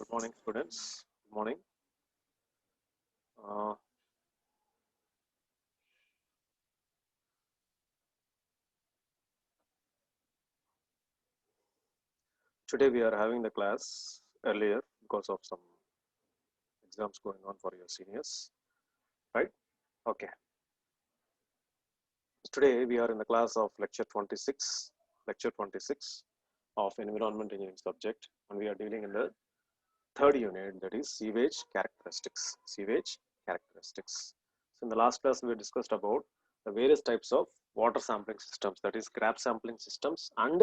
Good morning, students. Good morning. Uh, Today we are having the class earlier because of some exams going on for your seniors, right? Okay. Today we are in the class of lecture 26 of environment engineering subject, and we are dealing in the third unit, that is sewage characteristics. Sewage characteristics. So in the last class we discussed about the various types of water sampling systems, that is graph sampling systems and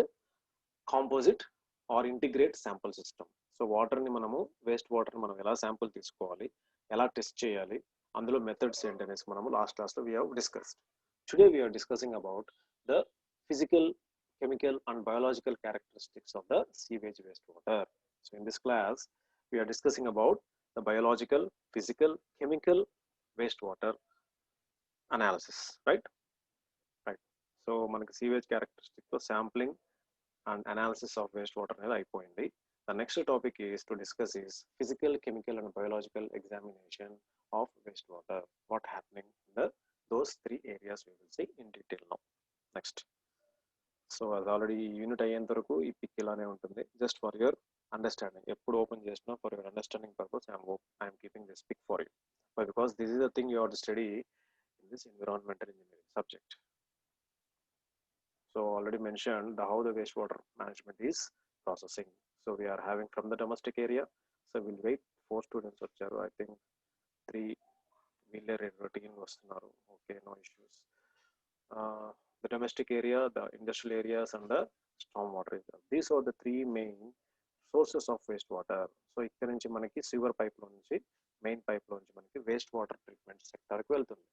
composite or integrate sample system. So వాటర్ని మనము waste వాటర్ని మనం ఎలా sample తీసుకోవాలి, ఎలా test చేయాలి, అందులో methods ఏంటి అనేసి మనము లాస్ట్ క్లాస్లో we have discussed. Today we are discussing about the physical, chemical and biological characteristics of the sewage waste water. So in this class we are discussing about the biological, physical, chemical waste water analysis, right. So మనకి sewage క్యారెక్టరిస్టిక్తో sampling and analysis of wastewater అనేది అయిపోయింది. The next topic is to discuss is physical, chemical and biological examination of wastewater. What happening in those three areas we will see in detail now. Next. So as already unit అయ్యేంత వరకు ఈ pick ఇలానే ఉంటుంది, just for your understanding. ఎప్పుడు open చేసినా for your understanding purpose I am keeping this pic for you. But because this is the thing you have to study in this environmental engineering subject. So already mentioned how the wastewater management is processing. So we are having from the domestic area. So we'll wait 4 students వచ్చారు. I think 3 వీళ్ళే routine వస్తున్నారు. Okay, no issues. The domestic area, the industrial areas and the storm water area. These are the 3 main sources of wastewater. So ఇక్కడ నుంచి మనకి సివర్ pipe లో నుంచి, main pipe లో నుంచి మనకి వేస్ట్ వాటర్ ట్రీట్మెంట్ సెక్టార్కి వెళ్తుంది.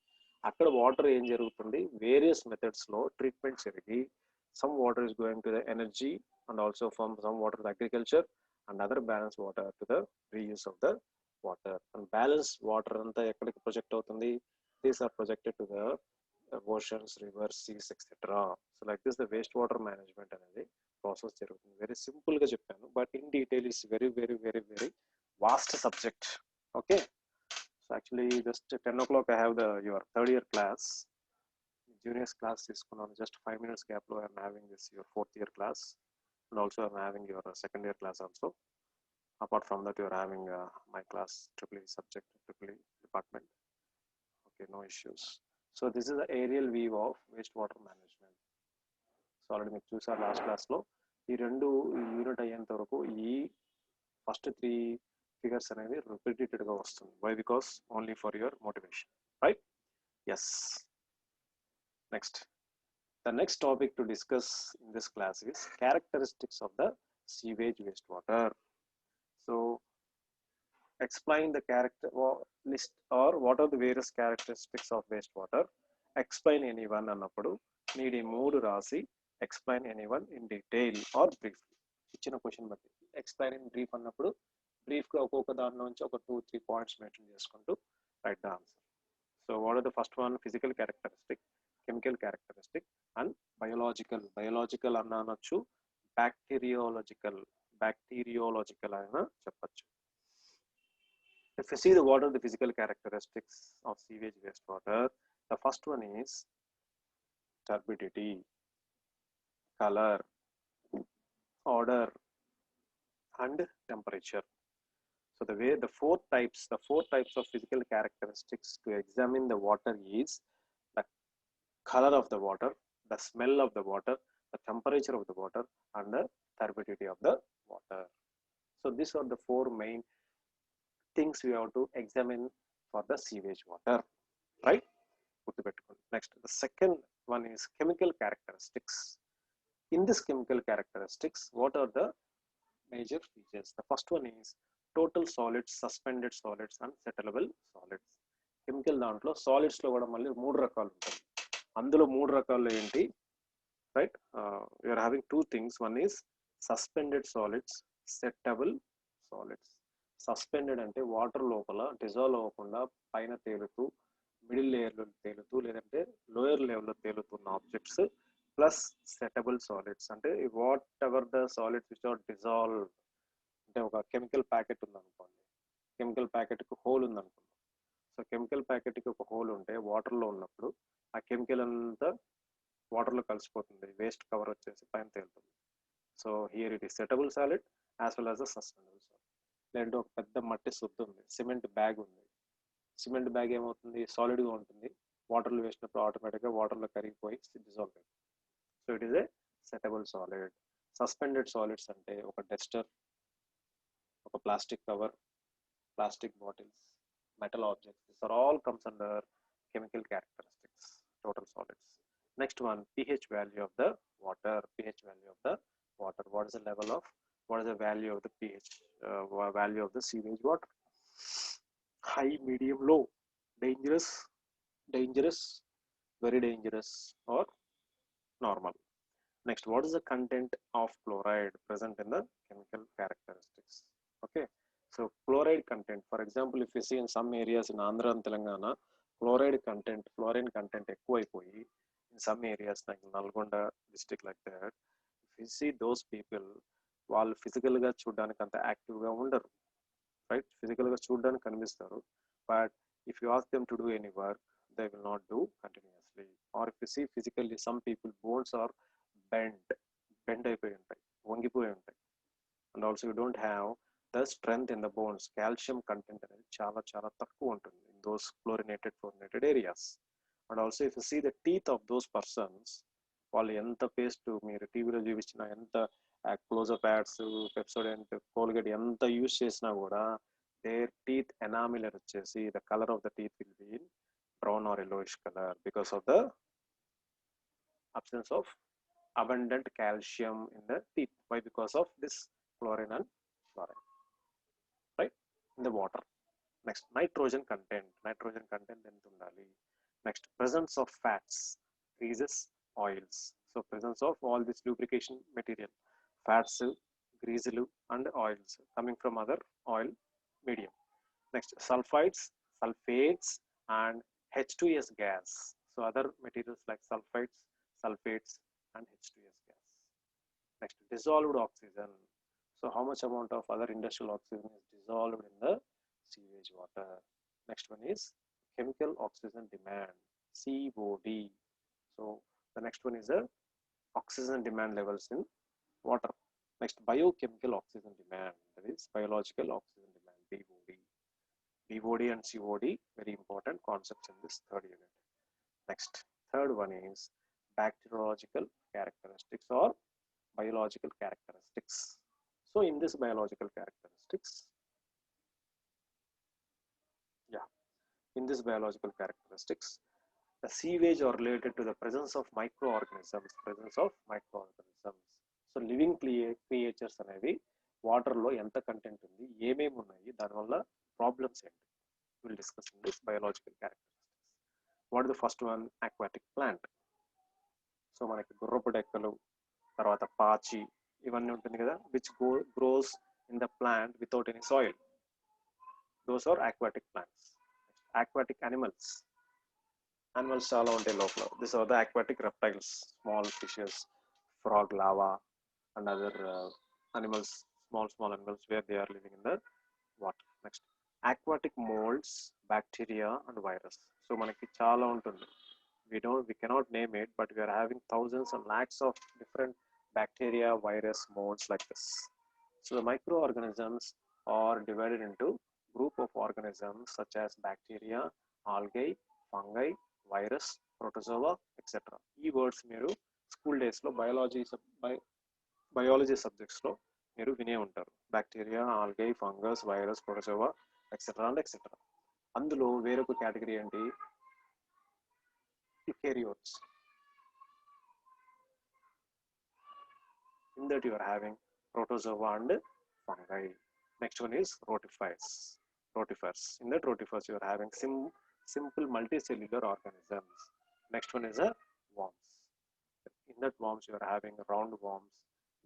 అక్కడ వాటర్ ఏం జరుగుతుంది, వేరియస్ మెథడ్స్ లో ట్రీట్మెంట్ జరిగి some water is going to the energy and also from some water to agriculture and other balanced water to the reuse of the water. And balanced water anta ekkadiki project avutundi, these are projected to the oceans, rivers, seas, etc. So like this the wastewater management anedi process jarugutundi. Very simple ga cheppanu, but in detail is very vast subject. Okay, so actually just 10 o'clock I have your third year class. Juniors class తీసుకున్నాను, just 5 minutes gap లో I'm having this your 4th year class, and also I'm having your second year class also. Apart from that you are having my class EEE subject, EEE department. Okay, no issues. So this is the aerial view of wastewater management. So already మీకు చూసారు last class లో. ఈ రెండు unit అయ్యేంత వరకు ఈ first 3 figures అనేవి repeated గా వస్తుంది. Why? Because only for your motivation, right? Yes. Next, the next topic to discuss in this class is characteristics of the sewage wastewater. So explain the character list or what are the various characteristics of wastewater. Explain any one అన్నప్పుడు need ఈ 3 రాసి explain any one in detail or briefly. ఇచ్చిన question బట్టి explain in brief అన్నప్పుడు brief గా ఒక్కొక్క దాని నుంచి ఒక 2-3 పాయింట్స్ మెన్షన్ చేసుకుంటూ write the answer. So what are the first one? Physical characteristic, chemical characteristic and biological అన్న అనొచ్చు, bacteriological అయినా చెప్పచ్చు. If you see what are the physical characteristics of sewage wastewater, the first one is turbidity, color, odor and temperature. So the four types of physical characteristics to examine the water is the color of the water, the smell of the water, the temperature of the water and the turbidity of the water. So these are the 4 main things we have to examine for the sewage water, right? Next, the second one is chemical characteristics. In this chemical characteristics, what are the major features? The first one is total solids, suspended solids and settlable solids. Chemical దాంట్లో solids లో కూడా మళ్ళీ 3 రకాలు ఉంటాయి. అందులో 3 రకాలు ఏంటి, right? You are having 2 things. One is suspended solids, settleable solids. Suspended అంటే వాటర్ లోపల డిజాల్వ్ అవ్వకుండా పైన తేలుతూ, మిడిల్ లేయర్లో తేలుతూ లేదంటే లోయర్ లెవెల్లో తేలుతున్న ఆబ్జెక్ట్స్. ప్లస్ సెట్టబుల్ సాలిడ్స్ అంటే whatever the solids which are అంటే ఒక కెమికల్ ప్యాకెట్ ఉందనుకోండి, కెమికల్ ప్యాకెట్కి హోల్ ఉందనుకోండి. సో కెమికల్ ప్యాకెట్కి ఒక హోల్ ఉంటే వాటర్లో ఉన్నప్పుడు ఆ కెమికల్ అంతా వాటర్లో కలిసిపోతుంది, వేస్ట్ కవర్ వచ్చేసి పైన తేలుతుంది. So here it is settleable solid as well as a sustainable solid. లేదంటే ఒక పెద్ద మట్టి సుద్దు ఉంది, సిమెంట్ బ్యాగ్ ఉంది, సిమెంట్ బ్యాగ్ ఏమవుతుంది, సాలిడ్గా ఉంటుంది, వాటర్లో వేసినప్పుడు ఆటోమేటిక్గా వాటర్లో కరిగిపోయి డిజాల్వ్ అవుతుంది. So it is a settleable solid. Suspended solids అంటే ఒక డస్టర్, ఒక plastic cover, plastic bottles, metal objects. These are all comes under chemical characteristics, total solids. Next one, pH value of the water. pH value of the water. What is the level of, what is the value of the pH value of the sewage water? High, medium, low, dangerous, dangerous, very dangerous, or normal. Next, what is the content of chloride present in the chemical characteristics? Okay, so chloride content, for example, if you see in some areas in Andhra and Telangana, chloride content, fluorine content ఎక్కువైపోయి, in some areas like Nalgonda district like that, if you see those people, వాళ్ళు ఫిజికల్గా చూడడానికి అంత యాక్టివ్గా ఉండరు, right? ఫిజికల్గా చూడడానికి కనిపిస్తారు, but if you ask them to do any work, they will not do continuously. Or if you see physically some people bones are bend అయిపోయి ఉంటాయి, వంగిపోయి ఉంటాయి. And also you don't have the strength in the bones. Calcium content అనేది చాలా చాలా తక్కువ ఉంటుంది in those fluorinated areas. And also if you see the teeth of those persons, వాళ్ళు ఎంత పేస్ట్ మీరు టీవీలో చూపించినా, ఎంత క్లోజప్ యాడ్స్, పెప్సోడెంట్, కోల్గేట్ ఎంత యూజ్ చేసినా కూడా దేర్ టీత్ ఎనామిలర్ వచ్చేసి the colour of the teeth will be in brown or yellowish colour because of the absence of abundant calcium in the teeth. Why? Because of this chlorine and fluorine, right, in the water. Next, nitrogen content. Nitrogen content ఎంత ఉండాలి? Next, presence of fats, greases, oils. So presence of all this lubrication material, fats, greases and oils coming from other oil medium. Next, sulfides, sulfates and H2S gas. So other materials like sulfides, sulfates and H2S gas. Next, dissolved oxygen. So how much amount of other industrial oxygen is dissolved in the sewage water? Next one is chemical oxygen demand, COD. So the next one is the oxygen demand levels in water. Next, biochemical oxygen demand, that is biological oxygen demand, BOD. BOD and COD, very important concepts in this third unit. Next, third one is bacteriological characteristics or biological characteristics. So in this biological characteristics, the sewage are related to the presence of microorganisms. So living creatures అనేవి వాటర్లో ఎంత content ఉంది, ఏమేమి ఉన్నాయి, దానివల్ల problems ఏంటి, will discuss in this biological characteristics. What is the first one? aquatic plant. So మనకి గుర్రపు డెక్కలు, తర్వాత పాచి, ఇవన్నీ ఉంటుంది కదా, which grows in the plant without any soil. Those are aquatic plants. aquatic animals చాలా ఉంటాయి లోపల. This are the aquatic reptiles, small fishes, frog, lava and other animals, small animals where they are living in the water. Next, aquatic molds, bacteria and virus. So మనకి చాలా ఉంటుంది, we cannot name it, but we are having thousands and lakhs of different bacteria, virus, molds like this. So the microorganisms are divided into group of organisms such as bacteria, algae, fungi, virus, protozoa, etc. ఈ words మీరు school డేస్లో biology సబ్జెక్ట్స్లో మీరు వినే ఉంటారు. Bacteria, algae, fungus, virus, protozoa, etcetera and etcetera. అందులో వేరొక category ఏంటి? Eukaryotes. In that you are having protozoa and fungi. Next one is rotifers. In that rotifers you are having simple multicellular organisms. Next one is a worms. In that worms you are having round worms,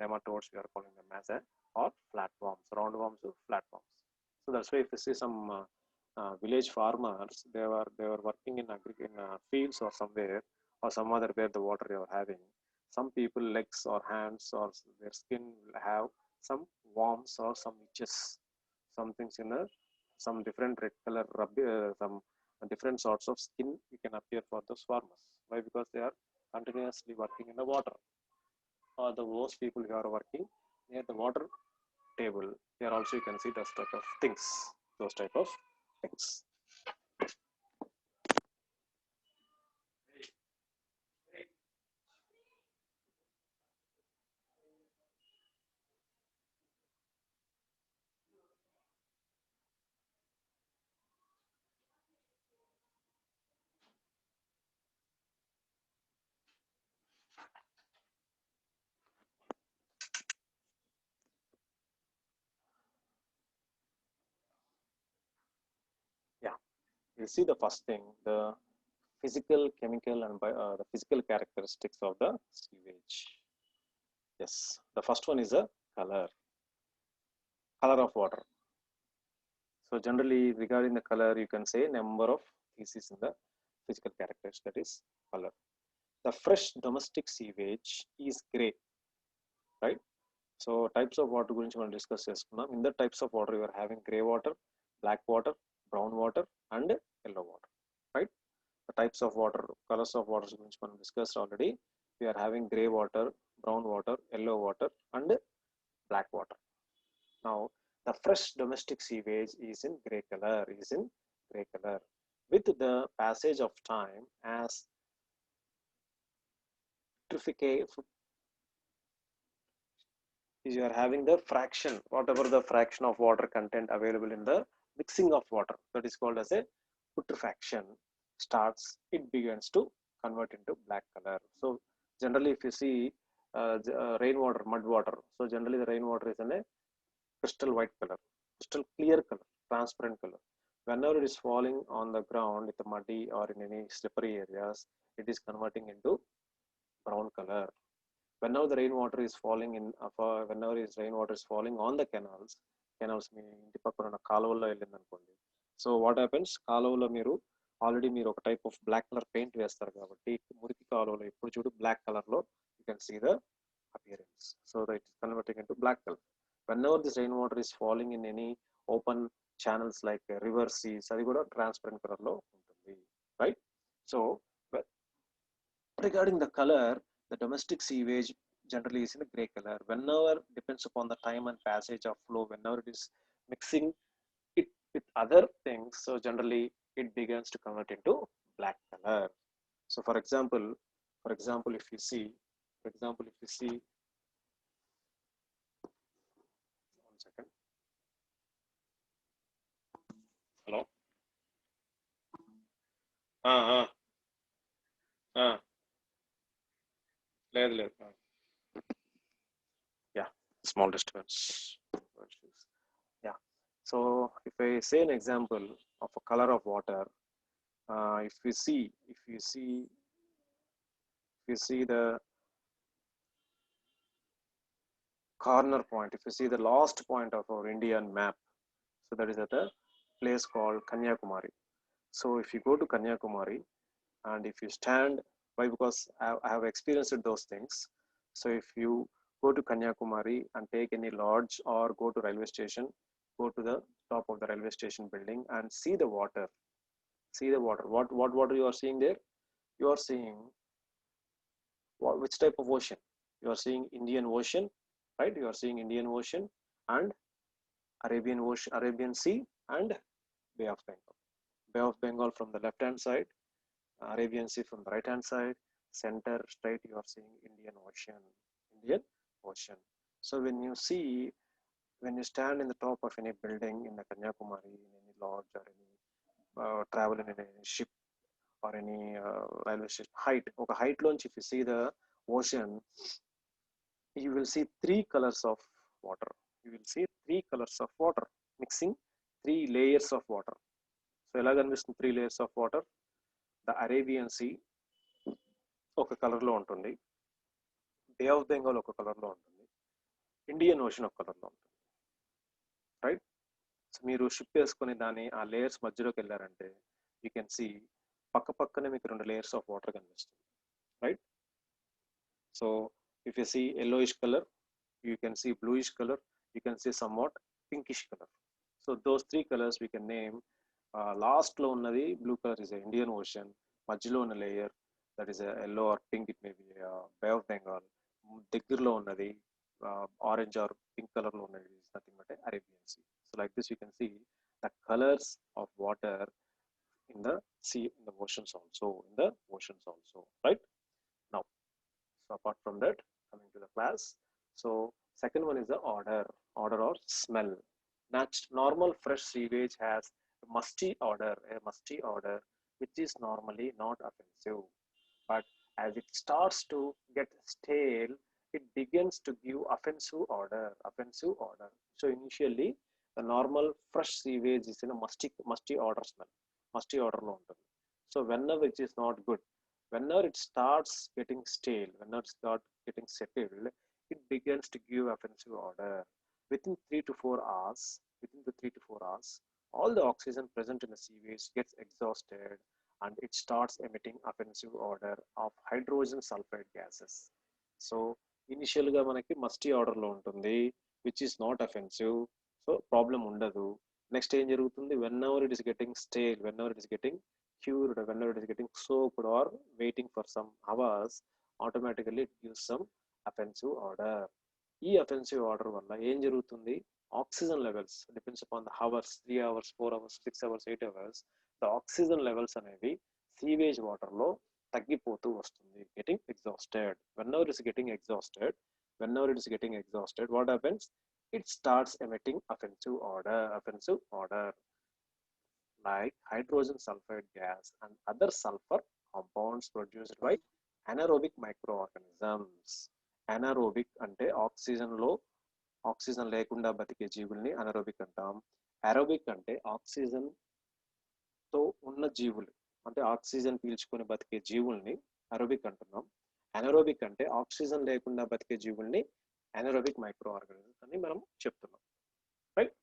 nematodes, we are calling them as a, or flatworms. Round worms or flatworms. So that's why if you see some village farmers, they were working in fields or somewhere or some other where the water they were having, some people legs or hands or their skin will have some worms or some itches, some things in a some different red color some different sorts of skin you can appear for the swarmers. Why? Because they are continuously working in the water, or the most people who are working near the water table, here also you can see those type of things, those type of things. Yeah, you see the first thing, the physical, chemical, and the physical characteristics of the sewage. Yes, the first one is a color, color of water. So generally, regarding the color, you can say number of theses in the physical characters, that is color. The fresh domestic sewage is gray, right? So types of water గురించి మనం discuss చేసుకున్నాం. In the types of water, you are having gray water, black water, brown water, and yellow water, right? The types of water, colors of water గురించి మనం discussed already. We are having gray water, brown water, yellow water, and black water. Now, the fresh domestic sewage is in gray color, With the passage of time, as putrefaction, you are having the fraction, whatever the fraction of water content available in the mixing of water, that is called as a putrefaction, starts, it begins to convert into black color. So generally, if you see rainwater, mud water, so generally the rainwater is in a crystal white color, crystal clear color, transparent color. Whenever it is falling on the ground with the muddy or in any slippery areas, it is converting into brown color. Whenever the rainwater is falling in, whenever is rainwater is falling on the canals మీ ఇంటి పక్కన ఉన్న కాలువల్లో వెళ్ళింది అనుకోండి. So what happens, కాలువలో మీరు already మీరు ఒక type of black colour paint వేస్తారు కాబట్టి మురికి కాలువలో ఎప్పుడు చూడు బ్లాక్ కలర్లో you can see the appearance. So that it is converting into black color. Whenever this rainwater is falling in any open channels like river, seas, అది కూడా transparent color లో ఉంటుంది, right? So regarding the color, the domestic sewage generally is in a gray color. Whenever depends upon the time and passage of flow, whenever it is mixing it with other things, so generally it begins to convert into black color. So for example, if you see, one second, hello, లేదు yeah, small disturbance. Yeah, so if I say an example of a color of water, if you see the corner point, if you see the last point of our Indian map, so that is at a place called Kanyakumari. So if you go to Kanyakumari and if you stand, why? Because I have experienced those things. So if you go to Kanyakumari and take any lodge or go to railway station, go to the top of the railway station building and see the water. What water you are seeing there? You are seeing which type of ocean? You are seeing Indian Ocean, right? You are seeing Indian Ocean and Arabian Ocean, Arabian Sea, and Bay of Bengal. Bay of Bengal from the left hand side, Arabian Sea from the right hand side, center straight you are seeing Indian Ocean. So when you stand in the top of any building in the Kanyakumari, in any lodge or any travel in any ship or any railway station, height launch, if you see the ocean, you will see three colors of water. Mixing three layers of water. So ఎలా కనిపిస్తుంది three layers of water? The Arabian Sea ఒక colour లో ఉంటుంది, బే of Bengal ఒక colour లో ఉంటుంది, Indian ocean ఒక colour లో ఉంటుంది, రైట్? సో మీరు షిప్ వేసుకొని దాని ఆ లేయర్స్ మధ్యలోకి వెళ్ళారంటే యూ కెన్ సీ పక్కనే మీకు రెండు లేయర్స్ ఆఫ్ వాటర్ కనిపిస్తుంది, right? So if you see yellowish color, you can see bluish color, you can see somewhat pinkish color. So those three colors we can name. Last లో ఉన్నది blue color is a Indian Ocean. మధ్యలో ఉన్న layer that is a yellow or pink, it may be Bay of Bengal. దగ్గరలో ఉన్నది orange or pink color లో ఉన్నది is nothing but a Arabian Sea. So like this you can see the colors of water in the sea, in the oceans also, right? Now, so apart from that, coming to the class, so second one is the order or smell. Normal fresh sewage has a musty odor which is normally not offensive, but as it starts to get stale, it begins to give offensive odor. So initially the normal fresh sewage is in a musty odor smell, musty odor lo ఉంటుంది. So whenever it is not good, whenever it starts getting stale, whenever it starts getting settled, it begins to give offensive odor. Within 3 to 4 hours, all the oxygen present in the sewage gets exhausted and it starts emitting offensive odor of hydrogen sulfide gases. So initial గా మనకి మస్టీ order లో ఉంటుంది, which is not offensive, so problem ఉండదు. Next ఏం జరుగుతుంది, whenever it is getting stale, whenever it is getting cured, whenever it is getting soaked or waiting for some hours, automatically it gives some offensive odor. ఈ offensive odor వల్ల ఏం జరుగుతుంది, oxygen levels depends upon the hours, 3 hours 4 hours 6 hours 8 hours, the oxygen levels అనేవి sewage వాటర్లో తగ్గిపోతూ వస్తుంది, getting exhausted. whenever it is getting exhausted, what happens, it starts emitting offensive odor like hydrogen sulfide gas and other sulfur compounds produced by anaerobic microorganisms. anaerobic అంటే oxygen లేకుండా బతికే జీవుల్ని anaerobic అంటాం. Aerobic అంటే oxygen తో ఉన్న జీవులు, అంటే ఆక్సిజన్ పీల్చుకొని బతికే జీవుల్ని అరోబిక్ అంటున్నాం. అనరోబిక్ అంటే ఆక్సిజన్ లేకుండా బతికే జీవుల్ని అనరోబిక్ మైక్రో ఆర్గానిజమ్స్ అని మనం చెప్తున్నాం, రైట్?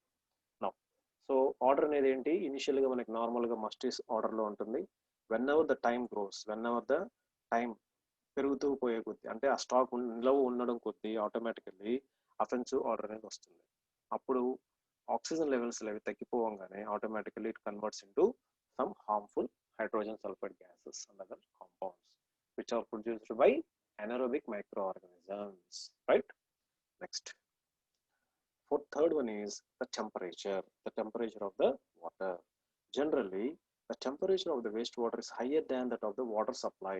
నౌ సో ఆర్డర్ అనేది ఏంటి, ఇనిషియల్ గా మనకి నార్మల్ గా మస్టిస్ ఆర్డర్ లో ఉంటుంది. When ever the time gross, when ever the time పెరుగుతూ పోయే కొద్దీ, అంటే ఆ స్టాక్ నిలవ ఉండడం కొద్దీ ఆటోమేటికల్లీ అఫెన్సివ్ ఆర్డర్ అనేది వస్తుంది. అప్పుడు ఆక్సిజన్ లెవెల్స్ అవి తగ్గిపోవగానే automatically it converts into some harmful hydrogen sulfide gases and other compounds which are produced by anaerobic microorganisms, right? Next, third one is the temperature of the water. Generally the temperature of the wastewater is higher than that of the water supply,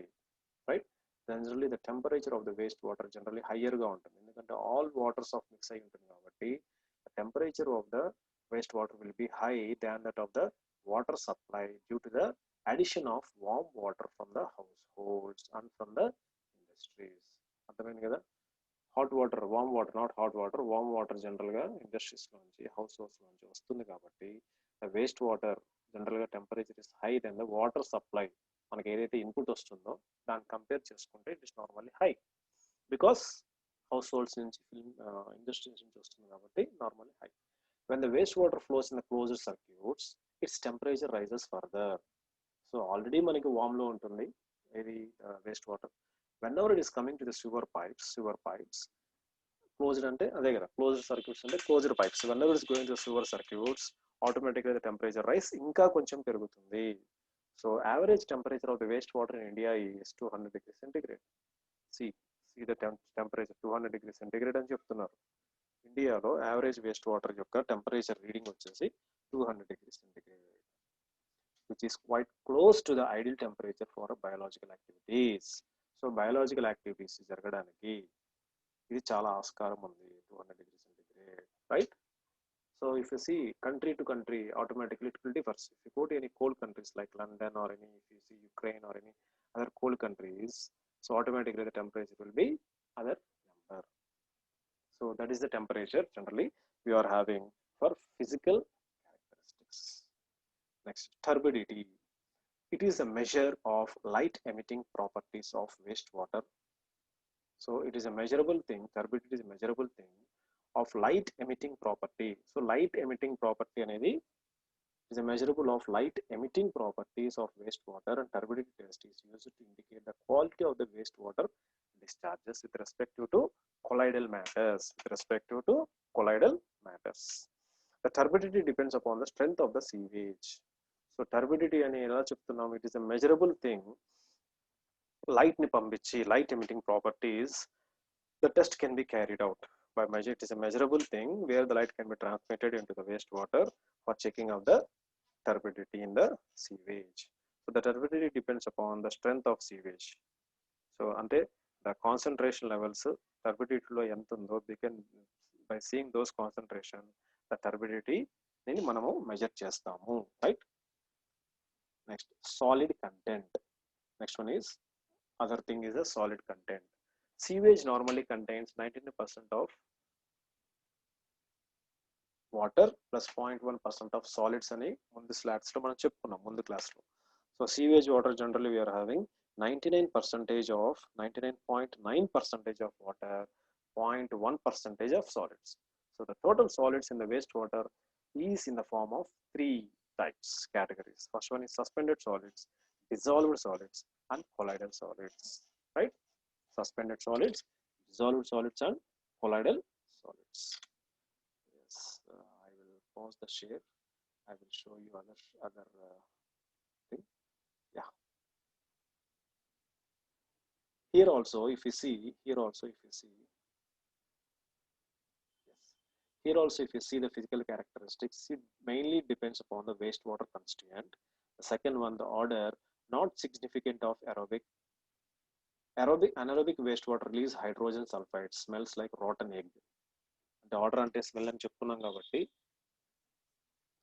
right? Generally the temperature of the wastewater generally higher గా ఉంటుంది, ఎందుకంటే all waters of mix అయి ఉంటుంది కాబట్టి the temperature of the wastewater will be high than that of the water supply due to the addition of warm water from the households and from the industries. అర్థమైంది కదా, hot water, warm water, not hot water, warm water జనరల్గా industries నుంచి households నుంచి వస్తుంది కాబట్టి waste water జనరల్గా temperature is high then the water supply. మనకి ఏదైతే ఇన్పుట్ వస్తుందో దాన్ని కంపేర్ చేసుకుంటే it is normally high, because households నుంచి ఇండస్ట్రీస్ నుంచి వస్తుంది కాబట్టి normally high. When the waste water flows in the closed circuits, its temperature rises further. So already మనకి వామ్ లో ఉంటుంది ఇది waste water. Whenever it is coming to the sewer pipes closed అంటే అదే కదా, క్లోజ్డ్ సర్క్యూట్స్ అంటే closed pipes. Whenever is going to sewer circuits ఆటోమేటిక్గా the temperature rise ఇంకా కొంచెం పెరుగుతుంది. So average temperature of the waste water in India is 200 degrees centigrade. See the temperature 200 degrees centigrade అని చెప్తున్నారు. ఇండియాలో average waste water యొక్క temperature reading వచ్చేసి 200 degrees centigrade, which is quite close to the ideal temperature for biological activities. So biological activities జరగడానికి ఇది చాలా ఆస్కారం ఉంది 200 degrees centigrade, right? So if you see country to country, automatically it will differ. If you go to any cold countries like London or if you see Ukraine or any other cold countries, so automatically the temperature will be other number. So that is the temperature generally we are having for physical characteristics. Next, turbidity. It is a measure of light emitting properties of wastewater. So it is a measurable thing. Turbidity is a measurable thing of light emitting property. So light emitting property అనేది is a measurable of light emitting properties of wastewater, and turbidity test is used to indicate the quality of the wastewater discharges with respect to colloidal matters. The turbidity depends upon the strength of the sewage. So turbidity అని ఎలా చెప్తున్నాం, it is a measurable thing. Light ని పంపించి light emitting properties, the test can be carried out by measure. It is a measurable thing where the light can be transmitted into the wastewater for checking of the turbidity in the sewage. So the turbidity depends upon the strength of sewage. So ante the concentration levels turbidity lo ఎంత ఉందో, we can, by seeing those concentration, the turbidity ni manamu measure chestamu, right? Next, solid content. Next one is, other thing is a solid content. Sewage normally contains 99% of water plus 0.1% of solids అని ముందు slots లో మనం చెప్పుకున్నాం, ముందు class లో. So sewage water generally we are having 99.9% of water, 0.1% of solids. So the total solids in the wastewater is in the form of 3 types, categories. First one is suspended solids, dissolved solids, and colloidal solids, right? Suspended solids, dissolved solids, and colloidal solids. Yes, I will pause the share. I will show you other thing. Yeah. Here also, if you see, yes. Here also, if you see the physical characteristics, it mainly depends upon the wastewater constituent. The second one, the order, not significant of anaerobic wastewater release hydrogen sulfide, smells like rotten egg. The order ante smell అని చెప్పుకున్నాం కాబట్టి,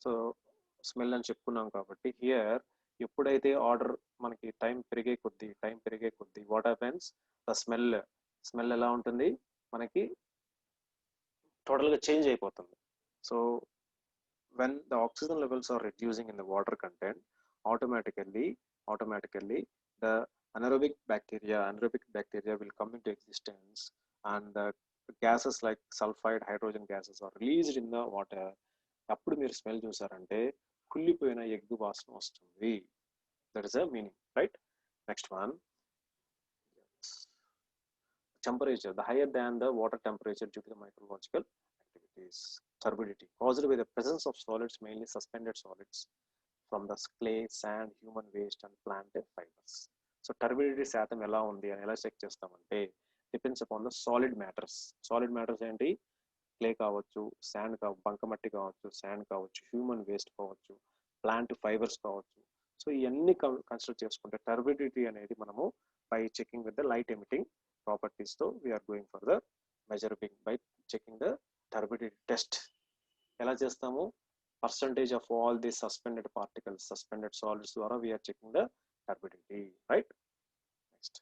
so smell అని చెప్పుకున్నాం కాబట్టి here ఎప్పుడైతే order మనకి time పెరిగే కొద్దీ వాట్ హ్యాపెన్స్, ద స్మెల్ ఎలా ఉంటుంది మనకి టోటల్గా చేంజ్ అయిపోతుంది. So when the oxygen levels are reducing in the water content, automatically the anaerobic bacteria will come into existence, and the gases like sulfide, hydrogen gases are released in the water. అప్పుడు మీరు smell చూసారంటే కుళ్ళిపోయిన egg వాసన వస్తుంది. That is a meaning, right? Next one, temperature, the higher than the water temperature due to the microbiological activities. Turbidity caused by the presence of solids, mainly suspended solids from the clay, sand, human waste, and plant fibers. So turbidity శాతం ఎలా ఉంది అని ఎలా check చేస్తామంటే, depends upon the solid matters. Solid matters ఏంటి? Clay కావచ్చు, sand బంకమట్టి కావచ్చు, శాండ్ కావచ్చు, హ్యూమన్ వేస్ట్ కావచ్చు, ప్లాంట్ ఫైబర్స్ కావచ్చు. సో ఇవన్నీ కన్సిడర్ చేసుకుంటే టర్బిడిటీ అనేది మనము by checking with the light emitting properties తో we are going for the measuring by checking the turbidity test. ఎలా చేస్తాము? Percentage of all the suspended particles, suspended solids ద్వారా we are checking the turbidity, right? Next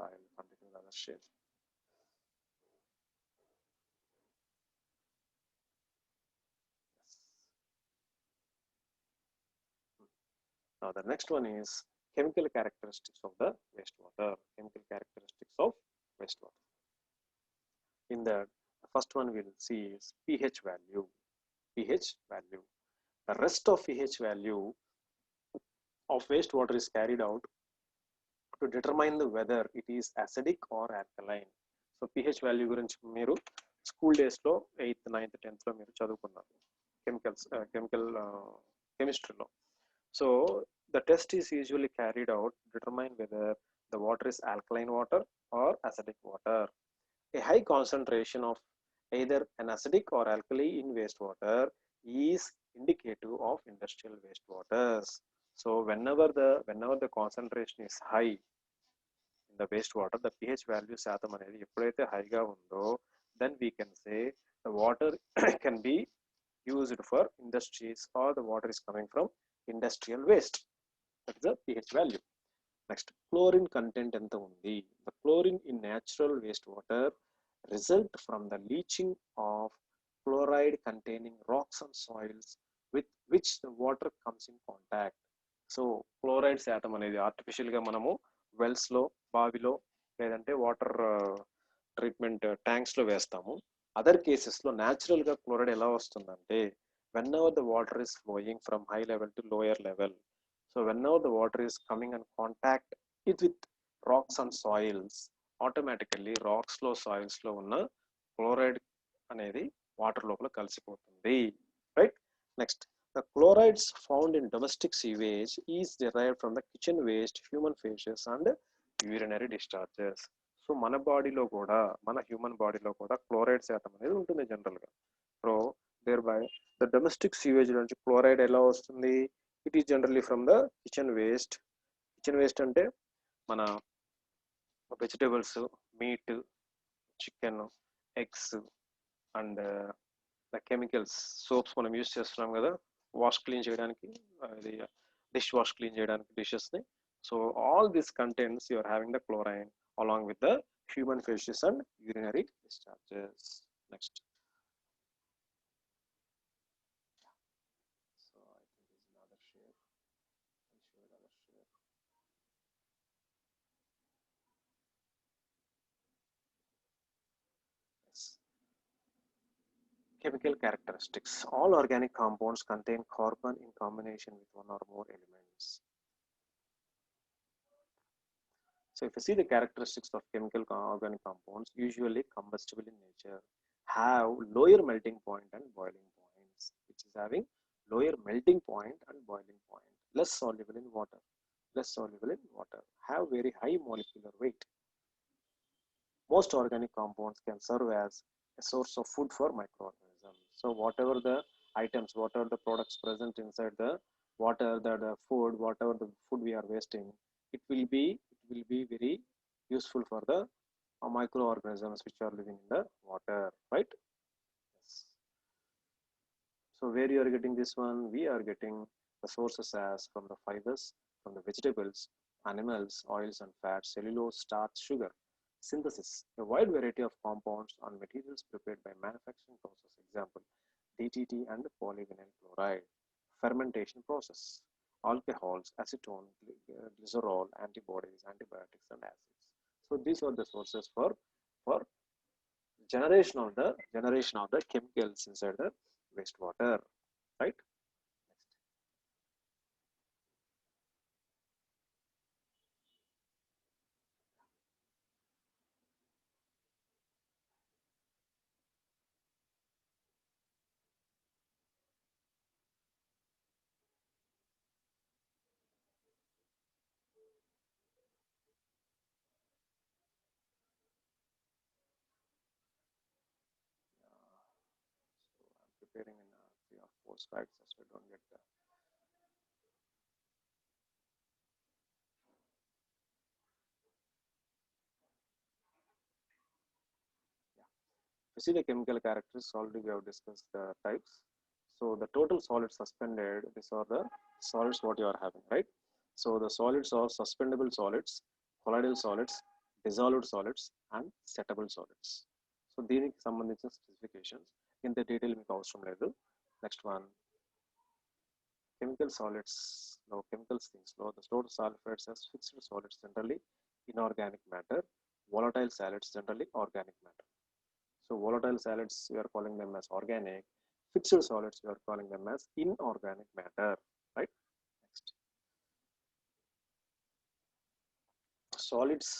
I will continue the other share. Now the next one is chemical characteristics of the wastewater. In the first one we'll see is pH value. The rest of pH value of wastewater is carried out to determine the whether it is acidic or alkaline. So pH value గురించి మీరు school days లో 8th 9th 10th లో మీరు చదువుకున్నారు కెమిస్ట్రీలో. So the test is usually carried out to determine whether the water is alkaline water or acidic water. A high concentration of either an acidic or alkali in wastewater is indicative of industrial wastewaters. So whenever the concentration is high in the wastewater, the pH value శాతం అనేది ఎప్పుడైతే హైగా ఉందో, then we can say the water can be used for industries or the water is coming from industrial waste. That is the pH value. Next, chlorine content ఎంత ఉంది? The chlorine in natural wastewater result from the leaching of chloride containing rocks and soils with which the water comes in contact. So chloride శాతం అనేది artificial గా మనము wells లో, బావిలో, లేదంటే water treatment tanks లో వేస్తాము. అదర్ కేసెస్ లో న్యాచురల్ గా క్లోరైడ్ ఎలా వస్తుందంటే, whenever the water is flowing from high level to lower level, so whenever the water is coming in contact with rocks and soils, automatically రాక్స్లో సాయిల్స్లో ఉన్న chloride అనేది వాటర్ లోపల కలిసిపోతుంది, right. Next, the chlorides found in domestic sewage is derived from the kitchen waste, human faeces and urinary discharges. So మన బాడీలో కూడా, మన హ్యూమన్ బాడీలో కూడా క్లోరైడ్ శాతం అనేది ఉంటుంది జనరల్గా. So thereby the domestic sewage నుంచి క్లోరైడ్ ఎలా వస్తుంది? It is generally from the kitchen waste. Kitchen waste అంటే మన vegetables, meat, chicken, eggs and the chemicals, soaps మనం యూస్ చేస్తున్నాం కదా వాష్ క్లీన్ చేయడానికి, అది డిష్ వాష్ క్లీన్ చేయడానికి డిషెస్ని. So all this contents you are having the chlorine along with the human feces and urinary discharges. Next. So I think this is another share. I'll show another share. Yes. Chemical characteristics. All organic compounds contain carbon in combination with one or more elements. So if you see the characteristics of chemical organic compounds, usually combustible in nature, have lower melting point and boiling points, which is having lower melting point and boiling point, less soluble in water, have very high molecular weight. Most organic compounds can serve as a source of food for microorganisms. So whatever the items, whatever the products present inside the water, the food, whatever the food we are wasting, it will be very useful for the microorganisms which are living in the water, right? Yes. So where you are getting this one? We are getting the sources as from the fibers, from the vegetables, animals, oils and fats, cellulose, starch, sugar. Synthesis, a wide variety of compounds and materials prepared by manufacturing process. Example, DTT and polyvinyl chloride. Fermentation process, alcohols, acetone, glycerol, antibodies, antibiotics and acids. So these are the sources for generation of the chemicals inside the wastewater, right? So I'm preparing in 3 or 4 slides as we don't get the. You see the chemical characteristics, already we have discussed the types. So the total solids suspended, these are the solids what you are having, right? So the solids are suspendable solids, colloidal solids, dissolved solids and settable solids. So దీనికి సంబంధించిన specifications ఇంత detail మీకు అవసరం లేదు. Next one, chemical solids, no chemicals things, no the stored sulfates as fixed solids, generally inorganic matter, volatile solids generally organic matter. So volatile solids we are calling them as organic, fixed solids we are calling them as inorganic matter, right? Next, solids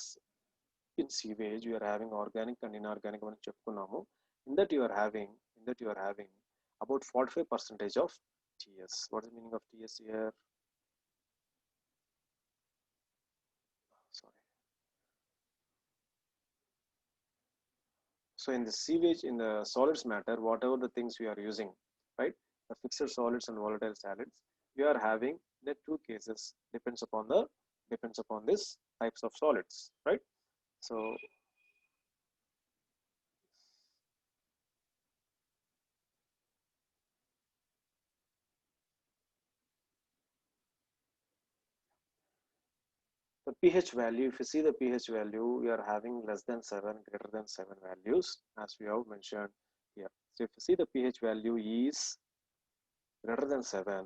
in sewage we are having organic and inorganic అని చెప్పుకున్నాము. In that you are having about 45% of TS. What is the meaning of TS here? Sorry. So in the sewage, in the solids matter, whatever the things we are using, right? The fixed solids and volatile solids, we are having the two cases, depends upon this types of solids, right? So the pH value, if you see the pH value, we are having less than 7, greater than 7 values, as we have mentioned here. So if you see the pH value is greater than 7,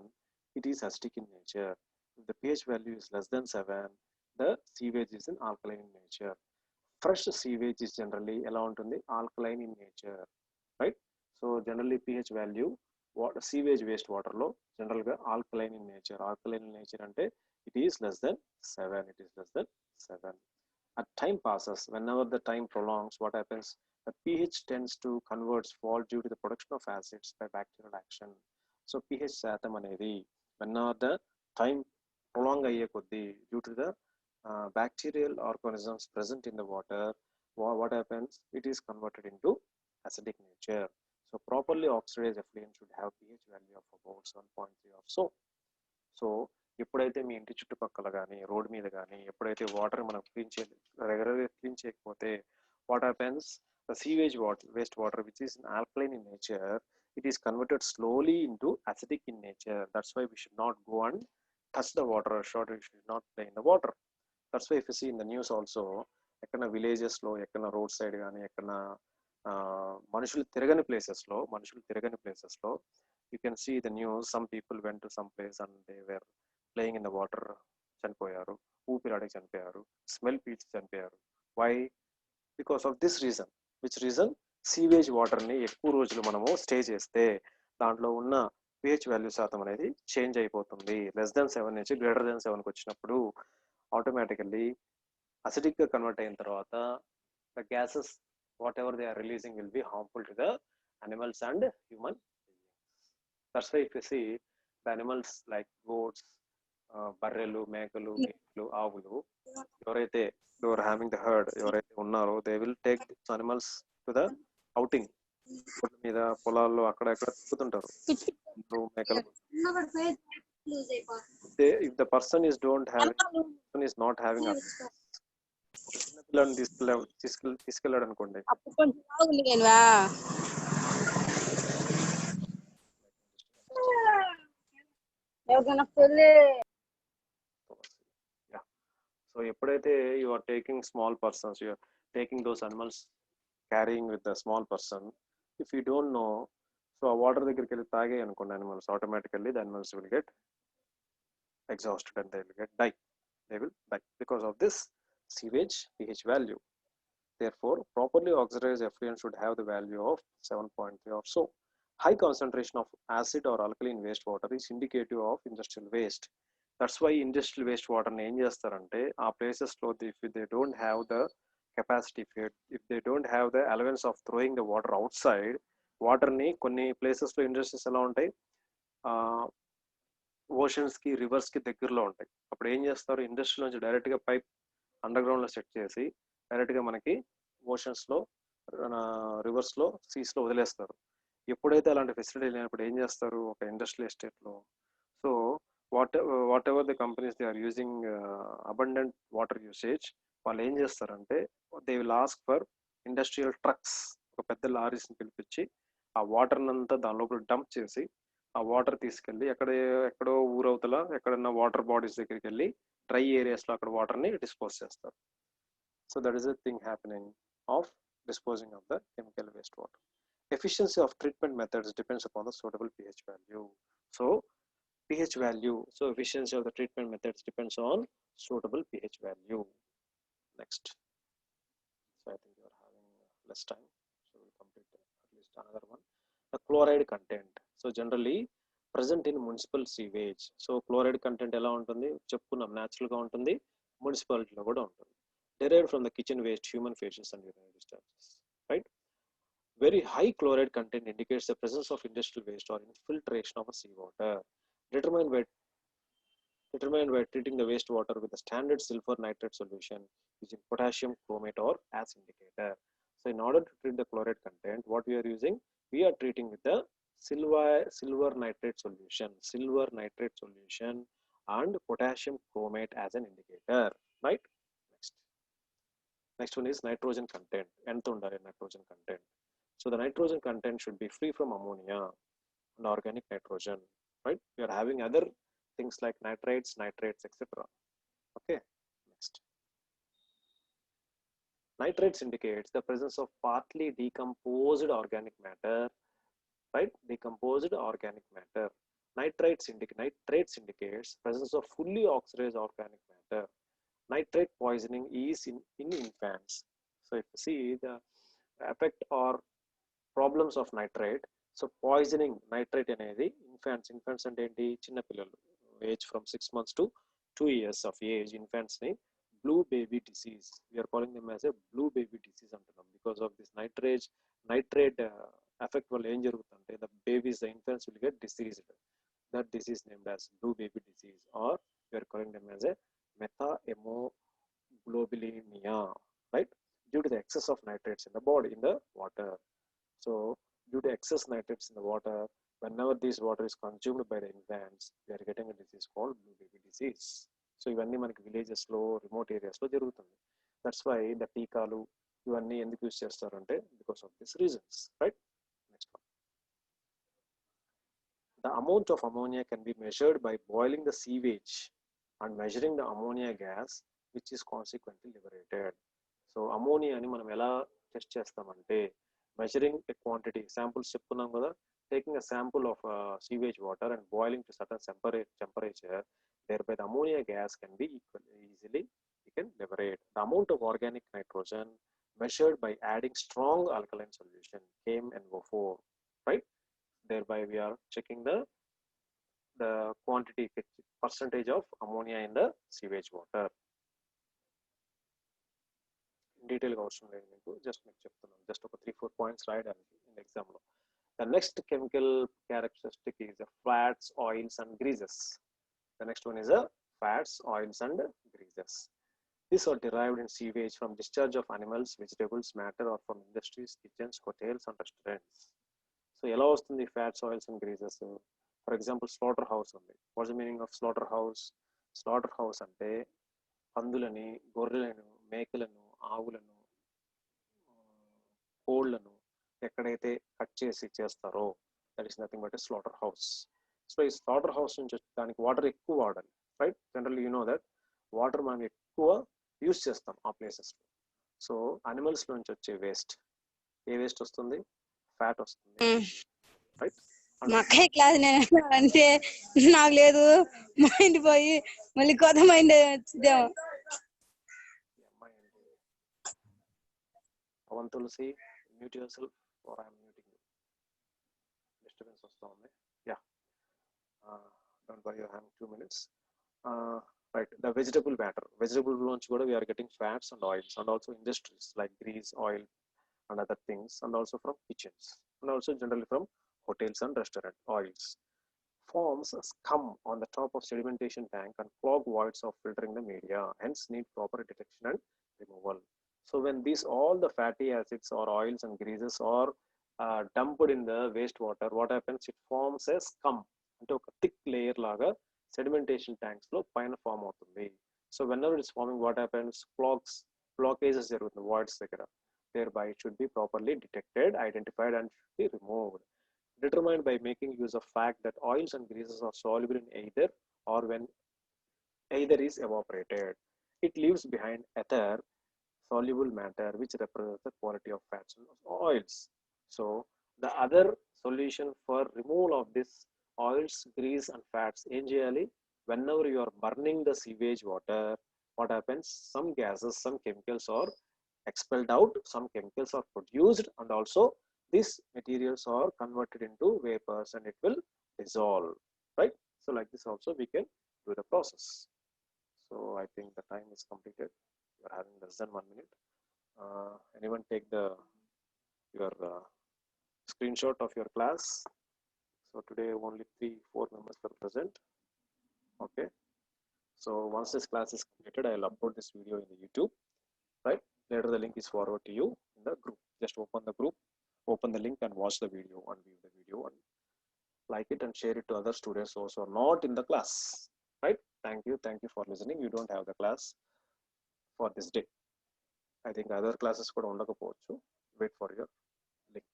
it is acidic in nature. If the pH value is less than 7, the sewage is in alkaline in nature. Fresh sewage is generally ఎలా ఉంటుంది? Alkaline in nature, right? So generally pH value sewage waste water లో general గా alkaline in nature. Alkaline in nature అంటే it is less than 7. As time passes, whenever the time prolongs, what happens? The pH tends to converts fall due to the production of acids by bacterial action. So pH శాతం అనేది whenever the time prolong అయ్యే కొద్దీ due to the bacterial organisms present in the water, what happens? It is converted into acidic nature. So properly oxidized effluent should have pH value of about 7.3 or so. So ఎప్పుడైతే మీ ఇంటి చుట్టుపక్కల కానీ road మీద కానీ ఎప్పుడైతే water మనం రెగ్యులర్గా clean చేయకపోతే what happens? The sewage water, waste water which is alkaline in nature, it is converted slowly into acidic in nature. That's why we should not go and touch the water, or we should not play in the water. That's why if you see in the news also, ఎక్కడన్నా విలేజెస్లో, ఎక్కడన్నా road side కానీ, ఎక్కడన్నా మనుషులు తిరగని ప్లేసెస్లో you can see the news, some people went to some place and they were playing in the water, చనిపోయారు, ఊపిరాడకి చనిపోయారు, స్మెల్ పీల్చి చనిపోయారు. Why? Because of this reason. Which reason? Sewage వాటర్ని ఎక్కువ రోజులు మనము స్టే చేస్తే దాంట్లో ఉన్న పిహెచ్ వాల్యూ శాతం అనేది చేంజ్ అయిపోతుంది. లెస్ దెన్ 7 నుంచి గ్రేటర్ దెన్ 7కి వచ్చినప్పుడు ఆటోమేటికల్లీ అసిడిక్గా కన్వర్ట్ అయిన తర్వాత the gases whatever they are releasing will be harmful to the animals and human beings. That's why if you see the animals like goats, barrelu, mekalu, geelu, avulu, ఎవరైతే they are having the herd, ఎవరైతే ఉన్నారో they will take these animals to the outing. పొట్ల మీద పొలాల్లో అక్కడ ఎక్కడ తిప్పుతుంటారు మేకలు. If the person is not having చిన్నపిల్లని తీసుకెళ్ళాడు అనుకోండి, సో ఎప్పుడైతే you are taking small persons, you are taking those animals, carrying with the small person, if you don't know, so ఆ వాటర్ దగ్గరికి వెళ్ళి తాగే అనుకోండి animals, automatically the animals will get exhausted and they will die because of this sewage pH value. Therefore, properly oxidized effluent should have the value of 7.3 or so. High concentration of acid or alkaline wastewater is indicative of industrial waste. That's why industrial wastewater ni em chestarante aa places lo if they don't have the capacity, if they don't have the allowance of throwing the water outside, water ni konni places lo industries ela untai oceans కి reverse కి దగ్గరలో ఉంటాయి. అప్పుడు ఏం చేస్తారు? Industry నుంచి direct గా pipe under ground లో సెట్ చేసి డైరెక్ట్ గా మనకి ఓషన్స్ లో, రివర్స్ లో, సీస్ లో వదిలేస్తారు. ఎప్పుడైతే అలాంటి ఫెసిలిటీ లేనప్పుడు ఏం చేస్తారు? ఒక ఇండస్ట్రియల్ ఎస్టేట్ లో, so whatever the companies they are using abundant water usage, వాళ్ళు ఏం చేస్తారంటే they will ask for industrial trucks, ఒక పెద్ద లారీస్ని పిలిపించి ఆ వాటర్ అంతా దాని లోపల డంప్ చేసి ఆ వాటర్ తీసుకెళ్ళి ఎక్కడో ఊరవతల ఎక్కడన్నా వాటర్ బాడీస్ దగ్గరికి వెళ్ళి డ్రై ఏరియాస్లో అక్కడ వాటర్ని డిస్పోజ్ చేస్తారు. So that is the thing happening of disposing of the chemical wastewater. Efficiency of treatment methods depends upon the suitable pH value. So pH value, so efficiency of the treatment methods depends on suitable pH value. Next. So I think you are having less time, so we'll complete at least another one. The chloride content. So generally present in municipal sewage. So chloride content ఎలా ఉంటుంది చెప్పుకున్నాం, natural గా ఉంటుంది, మున్సిపాలిటీలో కూడా ఉంటుంది. Derived from the kitchen waste, human feces and urinary discharges, right? Very high chloride content indicates the presence of industrial waste or infiltration of a seawater. Determined by treating the wastewater with a standard silver nitrate solution using potassium chromate or as indicator. So in order to treat the chloride content, what we are using? We are treating with the silver nitrate solution and potassium chromate as an indicator, right? Next one is nitrogen content. ఎంత ఉండాలి nitrogen content? So the nitrogen content should be free from ammonia and organic nitrogen, right? We are having other things like nitrates, etc. Okay. Next. Nitrates indicates the presence of partly decomposed organic matter, right? Decomposed organic matter. Nitrates indicates presence of fully oxidized organic matter. Nitrate poisoning is in infants. So if you see the effect or problems of nitrate, so poisoning nitrate అనేది infants అంటే ఏంటి? చిన్న పిల్లలు, age from 6 months to 2 years of age infants ని blue baby disease. We are calling them as a blue baby disease because of this nitrate effect will the babies, the infants will get diseased. That disease named as blue baby disease, or we are calling them as a methemoglobinemia, right? Due to the excess of nitrates in the body, in the water. So due to excess nitrates in the water, whenever this water is consumed by the infants, we are getting a disease called blue baby disease. So ఇవన్నీ మనకి villages లో remote areas లో జరుగుతుంది. That's why the టీకాలు ఇవన్నీ ఎందుకు use చేస్తారంటే because of this reasons, right? Next one. The amount of ammonia can be measured by boiling the sewage and measuring the ammonia gas, which is consequently liberated. So ammonia అని మనం ఎలా test చేస్తామంటే measuring a quantity, samples చెప్పుకున్నాం కదా, taking a sample of sewage water and boiling to certain temperature, thereby the ammonia gas can be easily we can liberate. The amount of organic nitrogen measured by adding strong alkaline solution, KMNO4, right? Thereby we are checking the quantity, percentage of ammonia in the sewage water. Detail ga avasram ledhu meeku, just meeku cheptunanu, just oka 3-4 points రాయడానికి in exam lo. The next chemical characteristic is the fats, oils and greases. The next one is the fats, oils and greases. These are derived in sewage from discharge of animals, vegetables, matter, or from industries, kitchens, hotels and restaurants. So ఎలా వస్తుంది fats, oils and greases? For example, slaughter house ఉంది. What's the meaning of slaughter house? Slaughter house అంటే పందులని, గొర్రెలను, మేకలను, ఆవులను, కోళ్లను ఎక్కడైతే కట్ చేసి చేస్తారో that is nothing but a slaughter house. So ఈ స్లాటర్ హౌస్ నుంచి దానికి వాటర్ ఎక్కువ వాడాలి, right? Generally you know that water మనం ఎక్కువ యూస్ చేస్తాం ఆ ప్లేసెస్లో. సో అనిమల్స్ నుంచి వచ్చే వేస్ట్, ఏ వేస్ట్ వస్తుంది? ఫ్యాట్ వస్తుంది, రైట్? మక్కాయి క్లాస్ నేను అంటే నాకు లేదు, మైండ్ పోయి మళ్ళీ కొత్త మైండ్ వచ్చిదేమో. Pavan Tulasi, mute yourself or I am muting you. Disturbance వస్తూ ఉంది. Yeah. Don't worry, you have 2 minutes. Right. The vegetable matter. Vegetable launch we are getting fats and oils, and also industries like grease, oil, and other things, and also from kitchens, and also generally from hotels and restaurant oils. Forms a scum on the top of sedimentation tank and clog voids of filtering the media, hence need proper detection and removal. So when these all the fatty acids or oils and greases are dumped in the wastewater, what happens? It forms a scum, అంటే ఒక thick layer లాగా sedimentation tanks లో పైన form అవుతుంది. So whenever it's forming, what happens? Blockages జరుగుతుంది voids దగ్గర. Thereby it should be properly detected, identified and should be removed. Determined by making use of fact that oils and greases are soluble in either or when either is evaporated. It leaves behind ether, soluble matter, which represents the quality of fats and oils. So the other solution for removal of this oils, grease and fats, initially whenever you are burning the sewage water, what happens? Some gases, some chemicals are expelled out, some chemicals are produced, and also these materials are converted into vapors and it will dissolve, right? So like this also we can do the process. So I think the time is completed. We are having less than 1 minute. Anyone take your screenshot of your class? So today only 3-4 members were present. Okay. So once this class is completed, I will upload this video in the YouTube, right? Later the link is forwarded to you in the group. Just open the group, open the link and watch the video and view the video and like it and share it to other students also not in the class, right? Thank you for listening. You don't have the class for this day. I think other classes could ఉండకపోవచ్చు. Wait for your link.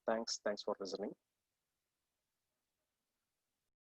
Thanks for listening.